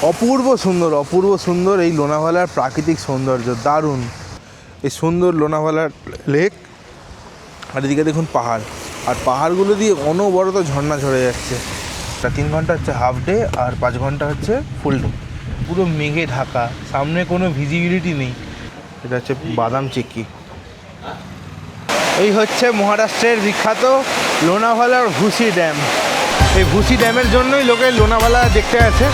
অপূর্ব সুন্দর এই লোনাভালার প্রাকৃতিক সৌন্দর্য, দারুণ। এই সুন্দর লোনাভালার লেক, আর এদিকে দেখুন পাহাড়, আর পাহাড়গুলো দিয়ে অনবরত ঝর্ণা ঝরে যাচ্ছে। 3 ঘন্টা হচ্ছে হাফ ডে, আর 5 ঘন্টা হচ্ছে ফুল ডে। পুরো মেঘে ঢাকা, সামনে কোনো ভিজিবিলিটি নেই। এটা হচ্ছে বাদাম চিক্কি। এই হচ্ছে মহারাষ্ট্রের বিখ্যাত লোনাভালার ভুসি ড্যাম। এই ভুসি ড্যামের জন্যই লোকে লোনাভালা দেখতে আছে।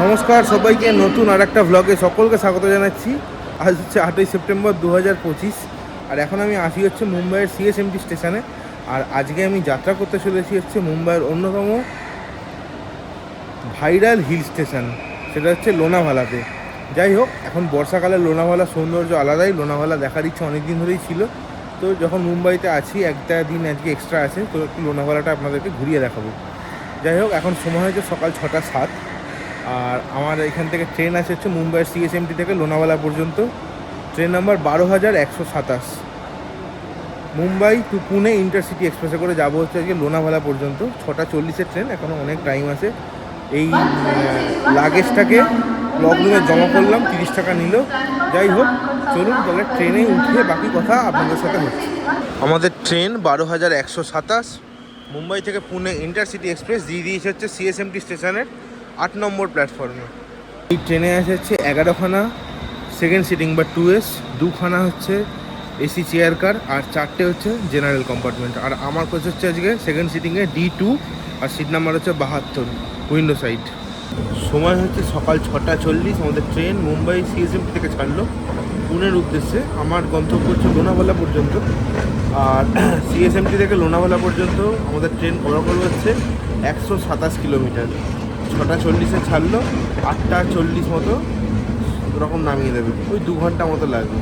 নমস্কার সবাইকে, নতুন আর একটা ব্লগে সকলকে স্বাগত জানাচ্ছি। আজ হচ্ছে 8ই সেপ্টেম্বর 2025, আর এখন আমি আসি হচ্ছে মুম্বাইয়ের সিএসএমটি স্টেশনে। আর আজকে আমি যাত্রা করতে চলেছি হচ্ছে মুম্বাইয়ের অন্যতম ভাইরাল হিল স্টেশন, সেটা হচ্ছে লোনাভালাতে। যাই হোক, এখন বর্ষাকালে লোনাভালার সৌন্দর্য আলাদাই। লোনাভালা দেখার ইচ্ছা অনেক দিন ধরেই ছিল, তো যখন মুম্বাইতে আছি, একটা দিন আজকে এক্সট্রা আছে, তো একটু লোনাভালাটা আপনাদেরকে ঘুরিয়ে দেখাবো। যাই হোক, এখন সময় হচ্ছে সকাল 6:07, আর আমার এখান থেকে ট্রেন আছে হচ্ছে মুম্বাইয়ের সিএসএমটি থেকে লোনাভালা পর্যন্ত। Train number 12,127। Mumbai to Pune intercity এক্সপ্রেসে করে যাবো হচ্ছে আজকে লোনাভালা পর্যন্ত। 6:40-এর ট্রেন, এখনও অনেক টাইম আছে। এই লাগেজটাকে লকরুমে জমা করলাম, 30 টাকা নিল। যাই হোক, চলুন তাহলে ট্রেনে উঠিয়ে বাকি কথা আপনাদের সাথে হচ্ছে। আমাদের ট্রেন 12,127 মুম্বাই থেকে পুনে ইন্টারসিটি এক্সপ্রেস দিয়ে দিয়েছে হচ্ছে সিএসএমটি স্টেশনের 8 নম্বর প্ল্যাটফর্মে। এই ট্রেনে আসে হচ্ছে 11খানা সেকেন্ড সিটিং বা 2S, 2খানা হচ্ছে এসি চেয়ার কার, আর 4টে হচ্ছে জেনারেল কম্পার্টমেন্ট। আর আমার কাছে হচ্ছে আজকে সেকেন্ড সিটিংয়ে D2, আর সিট নাম্বার হচ্ছে 72, উইন্ডো সাইড। সময় হচ্ছে সকাল 6:40। আমাদের ট্রেন মুম্বাই সিএসএমটি থেকে ছাড়লো পুনের উদ্দেশ্যে। আমার গন্তব্য হচ্ছে লোনাভালা পর্যন্ত, আর সিএসএমটি থেকে লোনাভালা পর্যন্ত আমাদের ট্রেন বরাবর হচ্ছে 127 কিলোমিটার। 6:40-এ ছাড়লো, 8:40 মতো ওরকম নামিয়ে দেবে, ওই 2 ঘন্টা মতো লাগবে।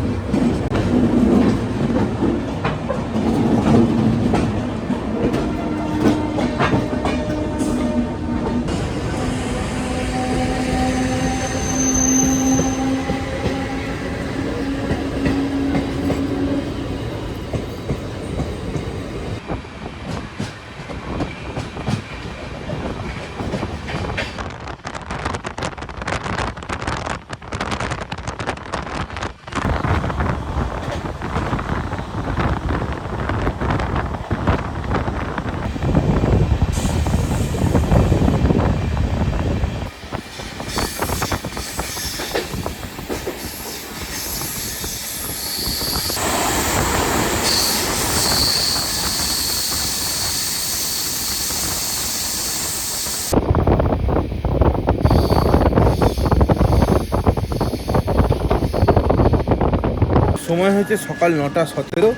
সময় হচ্ছে সকাল 9:17,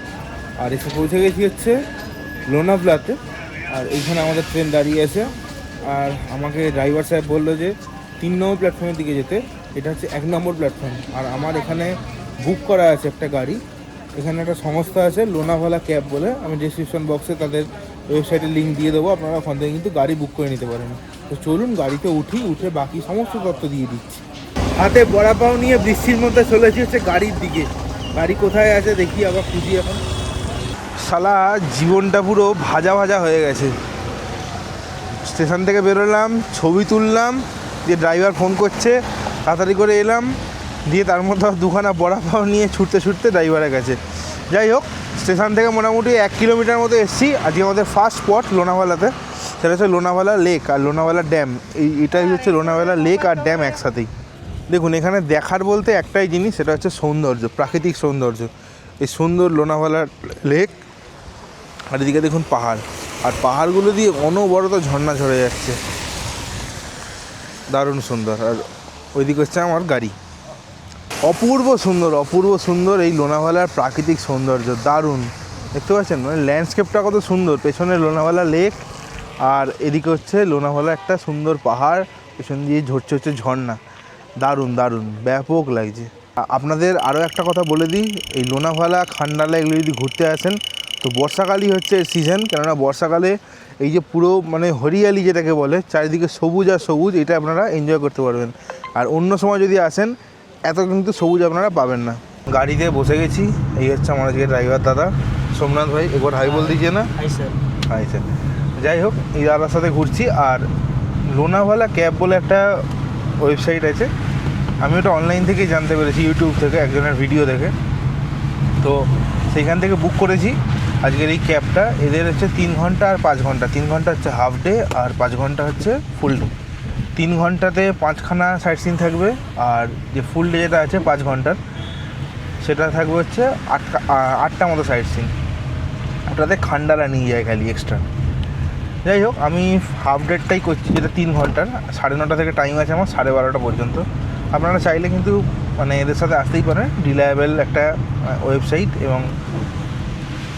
আর এসে পৌঁছে গেছি হচ্ছে লোনাভালাতে। আর এইখানে আমাদের ট্রেন দাঁড়িয়ে আছে, আর আমাকে ড্রাইভার সাহেব বললো যে 3 নম্বর প্ল্যাটফর্মের দিকে যেতে। এটা হচ্ছে 1 নম্বর প্ল্যাটফর্ম। আর আমার এখানে বুক করা আছে একটা গাড়ি। এখানে একটা সংস্থা আছে লোনাভালা ক্যাব বলে, আমি ডিসক্রিপশন বক্সে তাদের ওয়েবসাইটের লিঙ্ক দিয়ে দেবো, আপনারা ওখান থেকে কিন্তু গাড়ি বুক করে নিতে পারেন। তো চলুন গাড়িতে উঠে বাকি সমস্ত তথ্য দিয়ে দিচ্ছি। হাতে বড়া পাও নিয়ে বৃষ্টির মধ্যে চলেছি হচ্ছে গাড়ির দিকে। গাড়ি কোথায় আছে দেখি, আবার খুঁজি। এখন শালা জীবনটা পুরো ভাজা হয়ে গেছে। স্টেশন থেকে বেরোলাম, ছবি তুললাম, দিয়ে ড্রাইভার ফোন করছে, তাড়াতাড়ি করে এলাম, দিয়ে তার মধ্যে 2খানা বড়া পাও নিয়ে ছুটতে ড্রাইভারের কাছে। যাই হোক, স্টেশন থেকে মোটামুটি 1 কিলোমিটার মতো এসেছি। আজকে আমাদের ফার্স্ট স্পট লোনাভালাতে, সেটা হচ্ছে লোনাভালা লেক আর লোনাভালা ড্যাম। এটাই হচ্ছে লোনাভালা লেক আর ড্যাম একসাথেই। দেখুন, এখানে দেখার বলতে একটাই জিনিস, সেটা হচ্ছে সৌন্দর্য, প্রাকৃতিক সৌন্দর্য। এই সুন্দর লোনাভালার লেক, আর এদিকে দেখুন পাহাড়, আর পাহাড়গুলো দিয়ে অনবরত ঝর্ণা ঝরে যাচ্ছে, দারুণ সুন্দর। আর ওইদিকে হচ্ছে আমার গাড়ি। অপূর্ব সুন্দর এই লোনাভালার প্রাকৃতিক সৌন্দর্য, দারুণ। দেখতে পাচ্ছেন মানে ল্যান্ডস্কেপটা কত সুন্দর। পেছনে লোনাভালা লেক, আর এদিকে হচ্ছে লোনাভালা একটা সুন্দর পাহাড়, পেছন দিয়ে ঝরছে হচ্ছে ঝর্ণা। দারুণ ব্যাপক লাগছে। আপনাদের আরও একটা কথা বলে দিই, এই লোনাভালা খান্ডালা এগুলো যদি ঘুরতে আসেন তো বর্ষাকালই হচ্ছে সিজন, কেননা বর্ষাকালে এই যে পুরো মানে হরিয়ালি যেটাকে বলে, চারিদিকে সবুজ আর সবুজ, এটা আপনারা এনজয় করতে পারবেন। আর অন্য সময় যদি আসেন এত কিন্তু সবুজ আপনারা পাবেন না। গাড়িতে বসে গেছি, এই হচ্ছে আমার আজকে ড্রাইভার দাদা সোমনাথ ভাই, একবার হাই বল দিয়েছে না? Hi sir. Hi sir. যাই হোক, এই দাদার সাথে ঘুরছি। আর লোনাভালা ক্যাব বলে একটা ওয়েবসাইট আছে, আমি ওটা অনলাইন থেকেই জানতে পেরেছি, ইউটিউব থেকে একজনের ভিডিও দেখে। তো সেইখান থেকে বুক করেছি আজকের এই ক্যাবটা। এদের হচ্ছে 3 ঘন্টা আর 5 ঘন্টা। 3 ঘন্টা হচ্ছে হাফ ডে আর 5 ঘন্টা হচ্ছে ফুল ডে। 3 ঘন্টাতে 5খানা সাইট সিন থাকবে, আর যে ফুল ডে যেটা আছে 5 ঘন্টার সেটা থাকবে হচ্ছে 8টা মতো সাইট সিন। ওটাতে খান্ডালা নিয়ে যায় খালি এক্সট্রা। যাই হোক, আমি হাফ ডেটটাই করছি, যেটা 3 ঘন্টার। 9:30 থেকে টাইম আছে আমার 12:30 পর্যন্ত। আপনারা চাইলে কিন্তু মানে এদের সাথে আসতেই পারেন, রিলায়েবল একটা ওয়েবসাইট এবং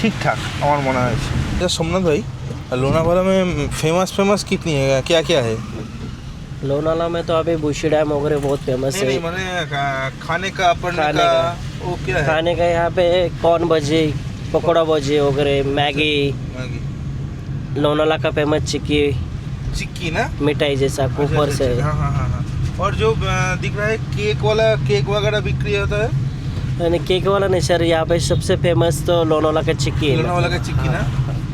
ঠিকঠাক আমার মনে হয়েছে। सोमनाथ भाई, लोनावाला में फेमस कितनी है, क्या क्या है? लोनावाला में तो अभी बुशी डैम वगैरह बहुत फेमस है। नहीं मैंने खाने का वो क्या है? खाने का यहाँ पे कॉर्न भजी, पकौड़ा भजी वगैरह, मैगी। लोनावाला का फेमस चिक्की ना, मिठाई जैसा ऊपर से। हाँ। और जो दिख रहा है केक वगैरह बिक्री होता है? यानी केक वाला नहीं सर, यहाँ पे सबसे फेमस तो लोनावाला का चिक्की है। लोनावाला का चिक्की ना,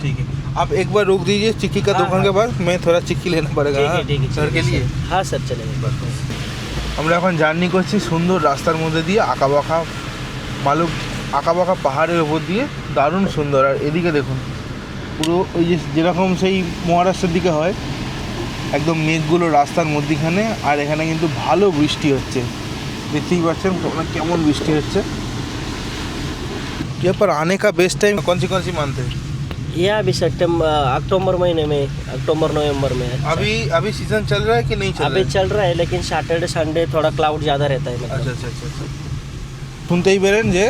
ठीक है। आप एक बार रोक दीजिए चिक्की का दुकान के पास, मैं थोड़ा चिक्की लेना पड़ेगा सर के लिए। हाँ सर चलेगा। আমরা এখন জার্নি করছি সুন্দর রাস্তার মধ্যে দিয়ে, আঁকাবাঁকা পাহাড়ের ওপর দিয়ে, দারুণ সুন্দর। আর এদিকে দেখুন পুরো ওই যে যেরকম সেই মহারাষ্ট্রের দিকে হয়, একদম মেঘগুলো রাস্তার মধ্যিখানে। আর এখানে কিন্তু ভালো বৃষ্টি হচ্ছে, দেখতেই পাচ্ছেন কেমন বৃষ্টি হচ্ছে। यहाँ पर आने का बेस्ट टाइम कौन सी मानते हैं? ये अभी अक्टूबर महीने में, अक्टूबर नवंबर में। अभी सीजन चल रहा है कि नहीं चल रहा है? अभी चल रहा है, लेकिन सैटरडे संडे थोड़ा क्लाउड ज़्यादा रहता है। अच्छा। শুনতেই পেলেন যে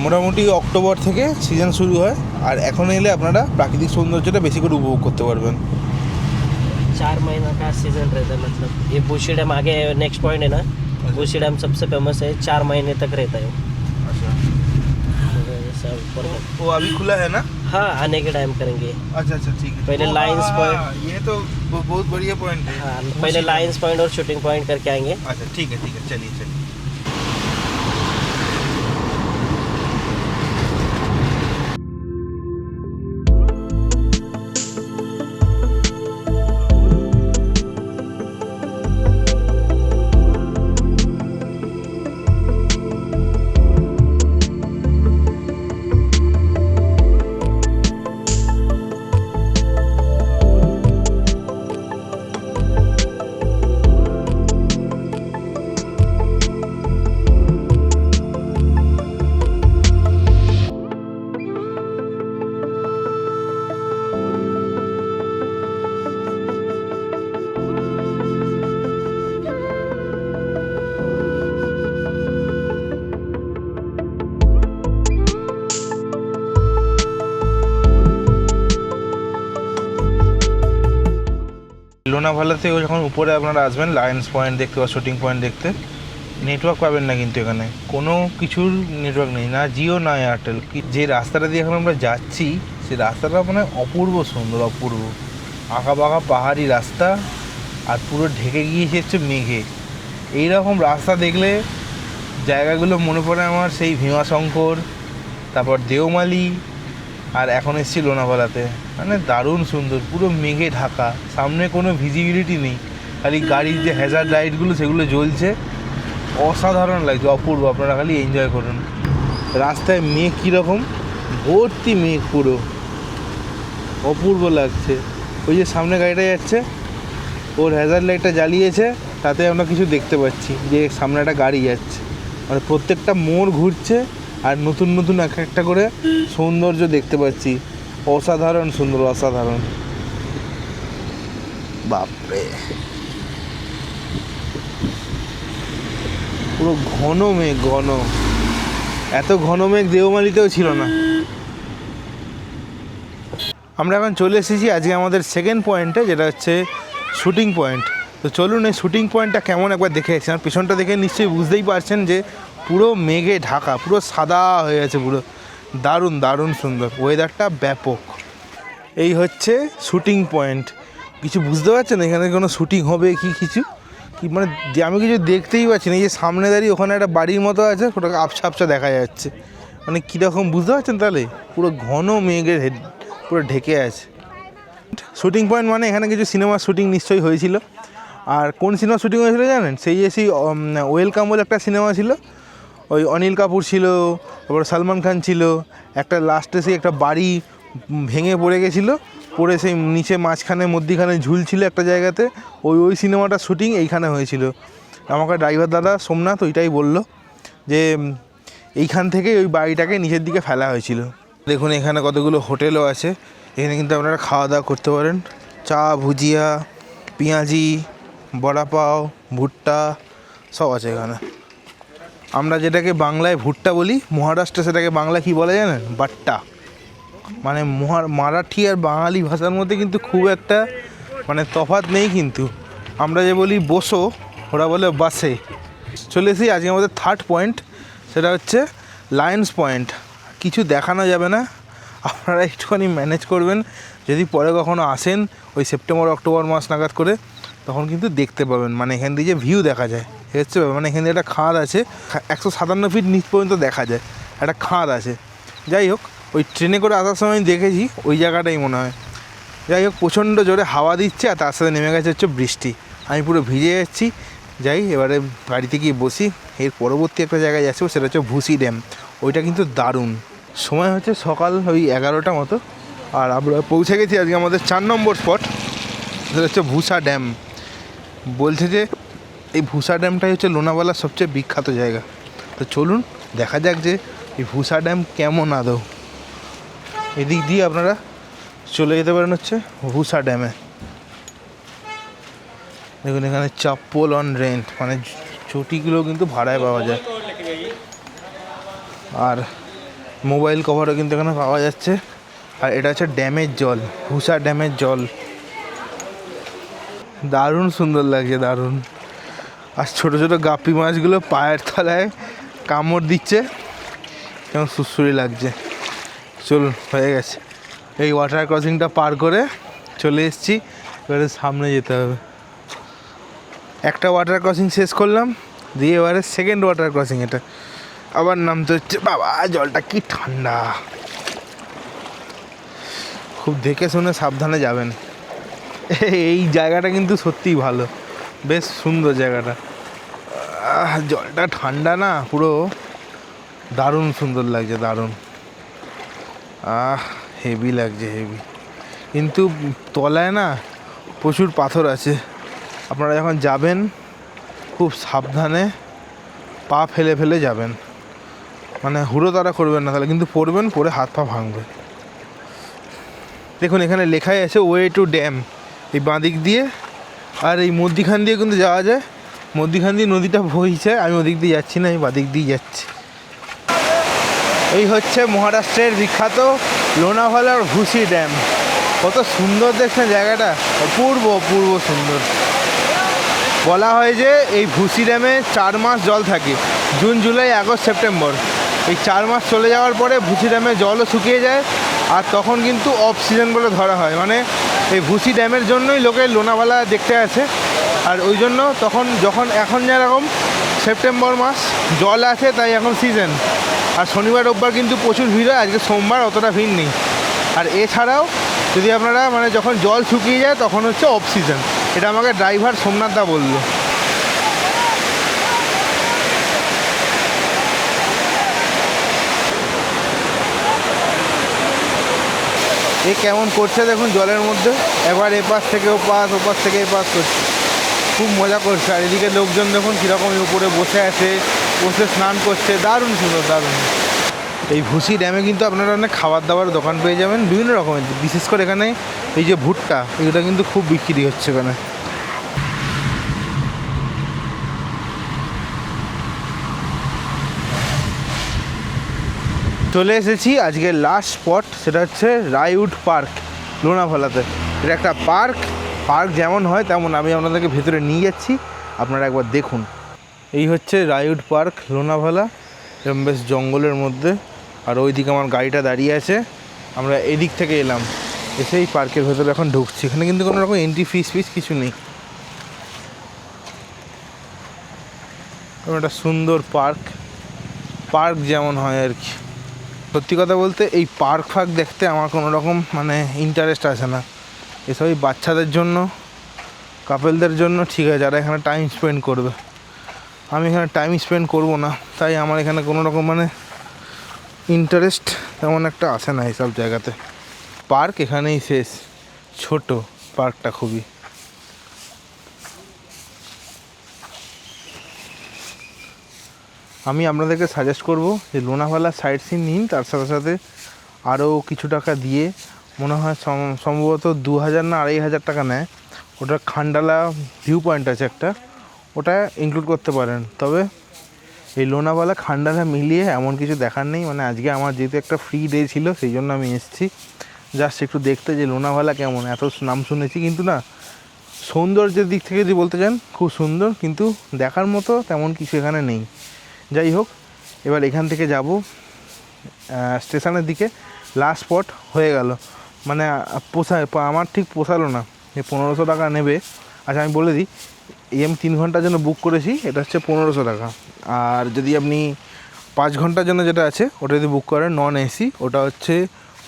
মোটামুটি অক্টোবর থেকে সিজন শুরু হয়। আর এখন এলে আপনারা প্রাকৃতিক সৌন্দর্যটা বেশি করে উপভোগ করতে পারবেন। 4 महीना का सीजन रहता है, मतलब ये बुशी डैम आगे नेक्स्ट पॉइंट है ना, बुशी डैम सबसे फेमस है, 4 महीने तक रहता है। अच्छा, सब ऊपर वो अभी खुला है ना? हाँ, आने के टाइम करेंगे। अच्छा ठीक है। पहले लाइन्स पॉइंट, ये तो बहुत बढ़िया पॉइंट है। हाँ, पहले लाइन्स पॉइंट और शूटिंग पॉइंट करके आएंगे। अच्छा ठीक है, चलिए। লোনাভালাতে যখন উপরে আপনারা আসবেন, লায়ন্স পয়েন্ট দেখতে বা শুটিং পয়েন্ট দেখতে, নেটওয়ার্ক পাবেন না কিন্তু এখানে কোনো কিছুর নেটওয়ার্ক নেই, না জিও না এয়ারটেল। যে রাস্তাটা দিয়ে এখন আমরা যাচ্ছি সেই রাস্তাটা মানে অপূর্ব সুন্দর, অপূর্ব আঁকাবাঁকা পাহাড়ি রাস্তা, আর পুরো ঢেকে গিয়েছে হচ্ছে মেঘে। এইরকম রাস্তা দেখলে জায়গাগুলো মনে পড়ে আমার সেই ভীমাশঙ্কর, তারপর দেওমালি, আর এখন এসেছি লোনাভালাতে। মানে দারুণ সুন্দর, পুরো মেঘে ঢাকা, সামনে কোনো ভিজিবিলিটি নেই, খালি গাড়ির যে হ্যাজার্ড লাইটগুলো সেগুলো জ্বলছে, অসাধারণ লাগছে, অপূর্ব। আপনারা খালি এনজয় করুন। রাস্তায় মেঘ কীরকম, ভর্তি মেঘ, পুরো অপূর্ব লাগছে। ওই যে সামনে গাড়িটা যাচ্ছে, ওর হ্যাজার্ড লাইটটা জ্বালিয়েছে, তাতে আমরা কিছু দেখতে পাচ্ছি যে সামনে একটা গাড়ি যাচ্ছে। মানে প্রত্যেকটা মোড় ঘুরছে আর নতুন নতুন একটা করে সৌন্দর্য দেখতে পাচ্ছি। অসাধারণ সুন্দর, অসাধারণ। বাপরে, পুরো ঘন মেঘ, ঘন। এত ঘন মেঘ দেওমালিতেও ছিল না। আমরা এখন চলে এসেছি আজকে আমাদের সেকেন্ড পয়েন্টে, যেটা হচ্ছে শুটিং পয়েন্ট। তো চলুন এই শ্যুটিং পয়েন্টটা কেমন একবার দেখে আসছি। আর পিছনটা দেখে নিশ্চয়ই বুঝতেই পারছেন যে পুরো মেঘে ঢাকা, পুরো সাদা হয়ে আছে পুরো। দারুণ দারুণ সুন্দর, ওয়েদারটা ব্যাপক। এই হচ্ছে শ্যুটিং পয়েন্ট। কিছু বুঝতে পারছেন এখানে কোনো শ্যুটিং হবে কি কিছু কি, মানে আমি কিছু দেখতেই পাচ্ছি না। এই যে সামনে দাঁড়িয়ে ওখানে একটা বাড়ির মতো আছে, ওটাকে আবছা আবছা দেখা যাচ্ছে। মানে কীরকম বুঝতে পারছেন তাহলে? পুরো ঘন মেঘের পুরো ঢেকে আছে। শ্যুটিং পয়েন্ট মানে এখানে কিছু সিনেমার শ্যুটিং নিশ্চয়ই হয়েছিল। আর কোন সিনেমার শ্যুটিং হয়েছিল জানেন? সেই ওয়েলকাম বলে একটা সিনেমা ছিল, ওই অনিল কাপুর ছিল, তারপর সালমান খান ছিল। একটা লাস্টে সেই একটা বাড়ি ভেঙে পড়ে গেছিলো, পড়ে সেই নিচে মাঝখানে মধ্যিখানে ঝুলছিল একটা জায়গাতে। ওই সিনেমাটার শ্যুটিং এইখানে হয়েছিল। আমাকে ড্রাইভার দাদা সোমনাথ ওইটাই বলল যে এইখান থেকে ওই বাড়িটাকে নিচের দিকে ফেলা হয়েছিল। দেখুন এখানে কতগুলো হোটেলও আছে, এখানে কিন্তু আপনারা খাওয়া দাওয়া করতে পারেন। চা, ভুজিয়া, পেঁয়াজি, বড়া পাও, ভুট্টা সব আছে এখানে। আমরা যেটাকে বাংলায় ভুট্টা বলি, মহারাষ্ট্রে সেটাকে বাংলা কী বলে জানেন? বাট্টা। মানে মারাঠি আর বাঙালি ভাষার মধ্যে কিন্তু খুব একটা মানে তফাৎ নেই। কিন্তু আমরা যে বলি বসো, ওরা বলে বাসে। চলে এসেছি আজকে আমাদের থার্ড পয়েন্ট, সেটা হচ্ছে লায়ন্স পয়েন্ট। কিছু দেখানো যাবে না, আপনারা একটুখানি ম্যানেজ করবেন। যদি পরে কখনো আসেন ওই সেপ্টেম্বর অক্টোবর মাস নাগাদ করে, তখন কিন্তু দেখতে পাবেন। মানে এখান দিয়ে যে ভিউ দেখা যায় হচ্ছে, মানে এখান দিয়ে একটা খাদ আছে, 157 ফিট নিচ পর্যন্ত দেখা যায়, একটা খাদ আছে। যাই হোক, ওই ট্রেনে করে আসার সময় দেখেছি ওই জায়গাটাই মনে হয়। যাই হোক, প্রচণ্ড জোরে হাওয়া দিচ্ছে আর তার সাথে নেমে গেছে হচ্ছে বৃষ্টি। আমি পুরো ভিজে যাচ্ছি। যাই এবারে গাড়িতে গিয়ে বসি। এর পরবর্তী একটা জায়গায় যাচ্ছি, সেটা হচ্ছে ভুসি ড্যাম। ওইটা কিন্তু দারুণ। সময় হচ্ছে সকাল ওই 11টা মতো, আর আমরা পৌঁছে গেছি আজকে আমাদের 4 নম্বর স্পট, সেটা হচ্ছে ভুসা ড্যাম। বলছে যে এই ভুসা ড্যামটাই হচ্ছে লোনাভালার সবচেয়ে বিখ্যাত জায়গা। তো চলুন দেখা যাক যে এই ভুসা ড্যাম কেমন আদৌ। এদিক দিয়ে আপনারা চলে যেতে পারেন হচ্ছে ভুসা ড্যামে। দেখুন এখানে চপ্পল অন রেন্ট, মানে চটিগুলো কিন্তু ভাড়ায় পাওয়া যায়। আর মোবাইল কভারও কিন্তু এখানে পাওয়া যাচ্ছে। আর এটা হচ্ছে ড্যামের জল, ভুসা ড্যামের জল। দারুণ সুন্দর লাগছে, দারুণ। আর ছোটো ছোটো গাপ্পি মাছগুলো পায়ের তলায় কামড় দিচ্ছে, কেমন সুড়সুড়ি লাগছে। চলুন, হয়ে গেছে। এই ওয়াটার ক্রসিংটা পার করে চলে এসেছি, এবারে সামনে যেতে হবে। একটা ওয়াটার ক্রসিং শেষ করলাম, দিয়ে এবারে সেকেন্ড ওয়াটার ক্রসিং। এটা আবার নামতে হচ্ছে। বাবা, জলটা কি ঠান্ডা! খুব দেখে শুনে সাবধানে যাবেন। এই জায়গাটা কিন্তু সত্যিই ভালো, বেশ সুন্দর জায়গাটা। জলটা ঠান্ডা না, পুরো দারুণ সুন্দর লাগছে, দারুণ। হেভি লাগছে, হেভি। কিন্তু তলায় না প্রচুর পাথর আছে। আপনারা যখন যাবেন খুব সাবধানে পা ফেলে ফেলে যাবেন, মানে হুড়োতাড়া করবেন না, তাহলে কিন্তু পড়বেন, পড়ে হাত পা ভাঙবে। দেখুন এখানে লেখাই আছে ওয়ে টু ড্যাম, এই বাঁদিক দিয়ে। আর এই মধ্যিখান দিয়ে কিন্তু যাওয়া যায়, মধ্যিখান দিয়ে নদীটা বইছে। আমি ওদিক দিয়ে যাচ্ছি না, আমি বাঁদিক দিয়ে যাচ্ছি। এই হচ্ছে মহারাষ্ট্রের বিখ্যাত লোনাভালার ভুসি ড্যাম। কত সুন্দর দেখছেন জায়গাটা, অপূর্ব অপূর্ব সুন্দর। বলা হয় যে এই ভুসি ড্যামে 4 মাস জল থাকে, জুন, জুলাই, আগস্ট, সেপ্টেম্বর। এই 4 মাস চলে যাওয়ার পরে ভুসি ড্যামে জলও শুকিয়ে যায়, আর তখন কিন্তু অফ সিজন বলে ধরা হয়। মানে এই ভুসি ড্যামের জন্যই লোকে লোনাভালা দেখতে আসে। আর ওই জন্য তখন যখন এখন যেরকম সেপ্টেম্বর মাস জল আছে, তাই এখন সিজন। আর শনিবার রোববার কিন্তু প্রচুর ভিড় হয়, আজকে সোমবার অতটা ভিড় নেই। আর এছাড়াও যদি আপনারা মানে যখন জল শুকিয়ে যায় তখন হচ্ছে অফ সিজন। এটা আমাকে ড্রাইভার সোমনাথ দা বললো। এ কেমন করছে দেখুন জলের মধ্যে, একবার এপাশ থেকে ওপাশ, ওপাশ থেকে এপাশ করছে, খুব মজা করছে। আর এদিকে লোকজন দেখুন কীরকম উপরে বসে আছে, বসে স্নান করছে, দারুণ সুন্দর, দারুণ। এই ভুসি ড্যামে কিন্তু আপনারা অনেক খাবার দাবার দোকান পেয়ে যাবেন বিভিন্ন রকমের। বিশেষ করে এখানে এই যে ভুট্টা, এগুলো কিন্তু খুব বিক্রি হচ্ছে এখানে। চলে এসেছি আজকের লাস্ট স্পট, সেটা হচ্ছে রায়উড পার্ক লোনাভালাতে। এটা একটা পার্ক, পার্ক যেমন হয় তেমন আমি আপনাদেরকে ভেতরে নিয়ে যাচ্ছি, আপনারা একবার দেখুন। এই হচ্ছে রায়ুড পার্ক লোনাভালা, এরকম বেশ জঙ্গলের মধ্যে। আর ওইদিকে আমার গাড়িটা দাঁড়িয়ে আছে, আমরা এদিক থেকে এলাম, এসে এই পার্কের ভেতরে এখন ঢুকছি। এখানে কিন্তু কোনো রকম এন্ট্রি ফিস কিছু নেই। একটা সুন্দর পার্ক যেমন হয় আর কি। সত্যি কথা বলতে এই পার্ক দেখতে আমার কোনো রকম মানে ইন্টারেস্ট আছে না। এসবই বাচ্চাদের জন্য, কাপেলদের জন্য ঠিক আছে, যারা এখানে টাইম স্পেন্ড করবে। আমি এখানে টাইম স্পেন্ড করব না, তাই আমার এখানে কোনো রকম মানে ইন্টারেস্ট তেমন একটা আসে না এইসব জায়গাতে। পার্ক এখানেই শেষ, ছোট পার্কটা খুবই। আমি আপনাদেরকে সাজেস্ট করব যে লোনাভালা সাইট সিন নিন, তার সাথে সাথে আরও কিছু টাকা দিয়ে, মনে হয় সম্ভবত 2000 না 2500 টাকা নেয়, ওটা খান্ডালা ভিউ পয়েন্ট আছে একটা, ওটা ইনক্লুড করতে পারেন। তবে এই লোনাভালা খান্ডালা মিলিয়ে এমন কিছু দেখার নেই। মানে আজকে আমার যেহেতু একটা ফ্রি ডে ছিল, সেই জন্য আমি এসেছি জাস্ট একটু দেখতে যে লোনাভালা কেমন। এত নাম শুনেছি, কিন্তু না, সৌন্দর্যের দিক থেকে যদি বলতে চান খুব সুন্দর, কিন্তু দেখার মতো তেমন কিছু এখানে নেই। যাই হোক, এবার এখান থেকে যাব স্টেশনের দিকে। লাস্ট স্পট হয়ে গেল, মানে আমার ঠিক পোষালো না যে 1500 টাকা নেবে। আচ্ছা আমি বলে দিই, আমি 3 ঘন্টার জন্য বুক করেছি, এটা হচ্ছে 1500 টাকা। আর যদি আপনি 5 ঘন্টার জন্য যেটা আছে ওটা যদি বুক করেন নন এসি, ওটা হচ্ছে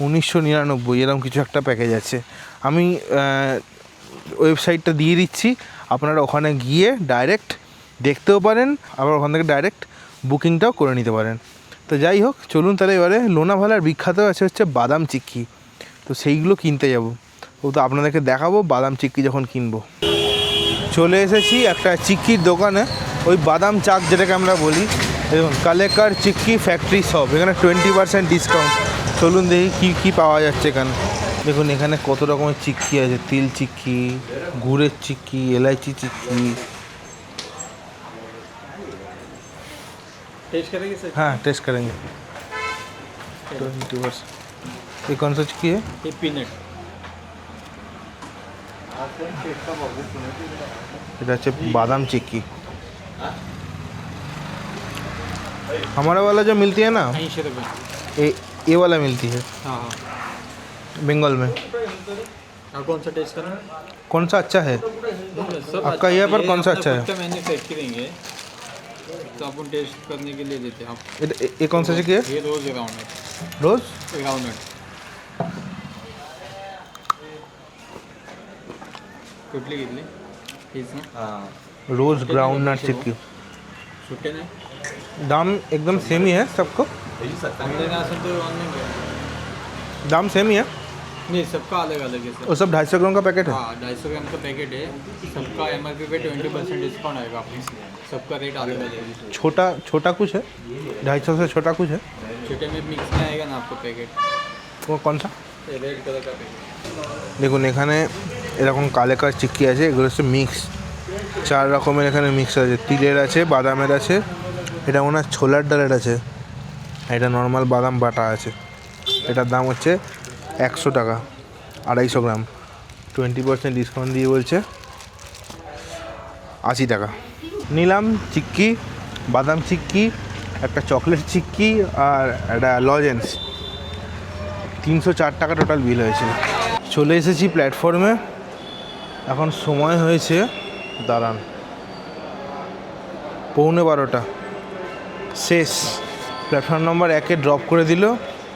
1999, এরকম কিছু একটা প্যাকেজ আছে। আমি ওয়েবসাইটটা দিয়ে দিচ্ছি, আপনারা ওখানে গিয়ে ডাইরেক্ট দেখতেও পারেন, আবার ওখান থেকে ডাইরেক্ট বুকিংটাও করে নিতে পারেন। তো যাই হোক, চলুন তাহলে এবারে লোনাভালার বিখ্যাত আছে হচ্ছে বাদাম চিক্কি, তো সেইগুলো কিনতে যাব। তো আপনাদেরকে দেখাবো বাদাম চিক্কি যখন কিনবো। চলে এসেছি একটা চিক্কির দোকানে, ওই বাদাম চাক যেটাকে আমরা বলি। দেখুন, কালেকার চিক্কি ফ্যাক্টরি শপ, এখানে 20% ডিসকাউন্ট। চলুন দেখি কী পাওয়া যাচ্ছে এখানে। দেখুন এখানে কত রকমের চিক্কি আছে, তিল চিক্কি, গুড়ের চিক্কি, এলাইচি চিক্কি। टेस्ट करेंगे सर? हाँ टेस्ट करेंगे। 20%। ये कौन सा चिक्की है? ये पीनट। এটা হচ্ছে बादाम चिक्की। हमारा वाला जो मिलती है ना, 80 रुपये। ये वाला मिलती है हाँ हाँ। बंगाल में। और कौन सा टेस्ट करना? कौन सा अच्छा है सब आपका यहाँ पर? कौन सा अच्छा है? मैंने सेट करेंगे तो अपन टेस्ट करने के लिए देते हैं आप। ये कौन सा चिक्की है? ये रोज ग्राउंडनट। रोज ग्राउंडनट कुठली घेतली? हीच ना? रोज ग्राउंडनट चिक्की। सुट्टे नाही? दाम एकदम सेम ही है सबको? ऑनलाइन असेल तर ऑनलाइन करा। दाम सेम ही है? नहीं, सबका अलग अलग है सर। वो सब 250 ग्राम का पैकेट है? हाँ, 250 ग्राम का पैकेट है। सबका MRP पे 20% डिस्काउंट आएगा आपको। सबका रेट अलग अलग है। छोटा कुछ है? 250 से छोटा कुछ है? छोटे में मिक्स में आएगा ना आपको पैकेट। वो कौन सा? रेड कलर का पैकेट। দেখুন এখানে এরকম কালেকার চিক্কি আছে, এগুলো হচ্ছে মিক্স। 4 রকমের এখানে মিক্স আছে, তিলের আছে, বাদামের আছে, এটা মনে হয় ছোলার ডালের আছে, এটা নর্মাল বাদাম বাটা আছে। এটার দাম হচ্ছে 100 টাকা, 250 গ্রাম। 20% ডিসকাউন্ট দিয়ে বলছে 80 টাকা। নিলাম চিক্কি, বাদাম চিক্কি, একটা চকলেট চিক্কি আর একটা লজেন্স। 304 টাকা টোটাল বিল হয়েছে। চলে এসেছি প্ল্যাটফর্মে, এখন সময় হয়েছে, দাঁড়ান, 11:15 শেষ। প্ল্যাটফর্ম নম্বর 1-এ ড্রপ করে দিল,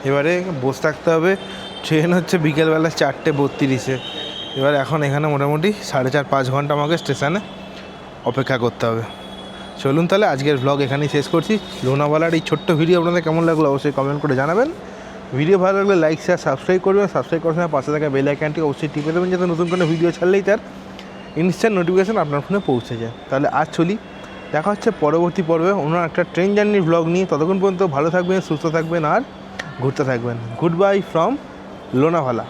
এবারে বসে থাকতে হবে। ট্রেন হচ্ছে বিকেলবেলা 4:32-এ। এবার এখন এখানে মোটামুটি 4.5 ঘন্টা আমাকে স্টেশনে অপেক্ষা করতে হবে। চলুন তাহলে আজকের ব্লগ এখানেই শেষ করছি। লোনাভালার এই ছোট্ট ভিডিও আপনাদের কেমন লাগলো অবশ্যই কমেন্ট করে জানাবেন। ভিডিও ভালো লাগলে লাইক শেয়ার সাবস্ক্রাইব করবেন। সাবস্ক্রাইব করার সময় পাশে থাকা বেল আইকনটি অবশ্যই টিপে দেবেন, যাতে নতুন কোনো ভিডিও ছাড়লেই তার ইনস্ট্যান্ট নোটিফিকেশান আপনার ফোনে পৌঁছে যায়। তাহলে আজ চলি, দেখা হচ্ছে পরবর্তী পর্বে অন্য একটা ট্রেন জার্নির ব্লগ নিয়ে। ততক্ষণ পর্যন্ত ভালো থাকবেন, সুস্থ থাকবেন আর ঘুরতে থাকবেন। Good buy from Lonavala.